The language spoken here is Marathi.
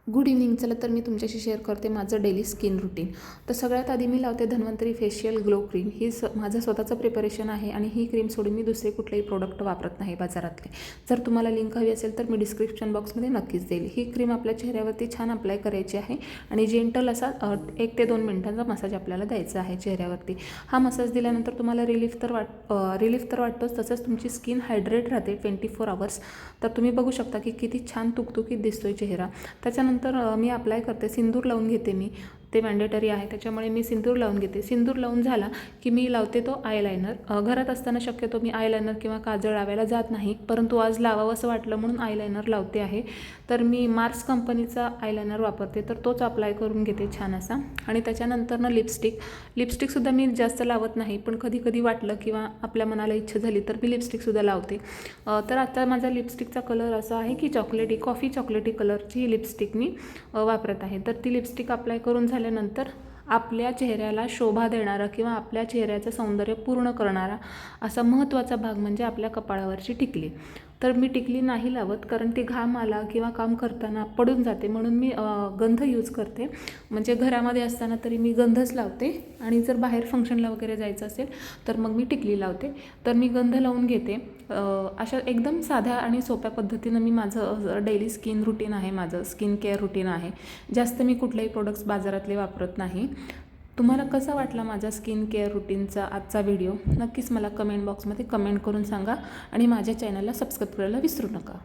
Good evening. चला तर मी तुमच्याशी शेअर करते माझं डेली स्किन रुटीन. तर सगळ्यात आधी मी लावते धन्वंतरी फेशियल ग्लो क्रीम. ही माझं स्वतःचं प्रिपरेशन आहे आणि ही क्रीम सोडून मी दुसरे कुठलेही प्रोडक्ट वापरत नाही बाजारातले. जर तुम्हाला लिंक हवी असेल तर मी डिस्क्रिप्शन बॉक्समध्ये नक्कीच देईल. ही क्रीम आपल्या चेहऱ्यावरती छान अप्लाय करायची आहे आणि जेंटल असा 1 ते 2 मिनिटांचा मसाज आपल्याला द्यायचा आहे चेहऱ्यावरती. हा मसाज दिल्यानंतर तुम्हाला रिलीफ तर वाटतोच, तसंच तुमची स्किन हायड्रेट राहते 24 आवर्स. तर तुम्ही बघू शकता की किती छान तुकतुकीत दिसतोय चेहरा. त्याच्यानंतर मी अप्लाय करते, सिंदूर लावून घेते मी, ते मॅन्डेटरी आहे त्याच्यामुळे मी सिंदूर लावून घेते. सिंदूर लावून झाला की मी लावते तो आयलायनर. घरात असताना शक्यतो मी आयलायनर किंवा काजळ लावायला जात नाही, परंतु आज लावावं असं वाटलं म्हणून आयलायनर लावते आहे. तर मी मार्स कंपनीचा आयलायनर वापरते, तर तोच अप्लाय करून घेते छान असा. आणि त्याच्यानंतर लिपस्टिकसुद्धा मी जास्त लावत नाही, पण कधी कधी वाटलं किंवा आपल्या मनाला इच्छा झाली तर मी लिपस्टिकसुद्धा लावते. तर आता माझा लिपस्टिकचा कलर असा आहे की कॉफी चॉकलेटी कलरची ही लिपस्टिक मी वापरत आहे. तर ती लिपस्टिक अप्लाय करून झाल्यानंतर आपल्या चेहऱ्याला शोभा देणारा किंवा आपल्या चेहऱ्याचं सौंदर्य पूर्ण करणारा असा महत्त्वाचा भाग म्हणजे आपल्या कपाळावरची टिकली. तर मी टिकली नाही लावत, कारण ती घाम आला किंवा काम करताना पडून जाते, म्हणून मी गंध यूज करते. म्हणजे घरामध्ये असताना तरी मी गंधच लावते आणि जर बाहेर फंक्शनला वगैरे जायचं असेल तर मग मी टिकली लावते. तर मी गंध लावून घेते. अशा एकदम साध्या आणि सोप्या पद्धतीनं मी माझं डेली स्किन रुटीन आहे, माझं स्किन केअर रुटीन आहे. जास्त मी कुठलेही प्रोडक्ट्स बाजारातले वापरत नाही. तुम्हाला कसा वाटला माझा स्किन केअर रुटीनचा आजचा व्हिडिओ नक्कीच मला कमेंट बॉक्समध्ये कमेंट करून सांगा आणि माझ्या चॅनलला सबस्क्राईब करायला विसरू नका.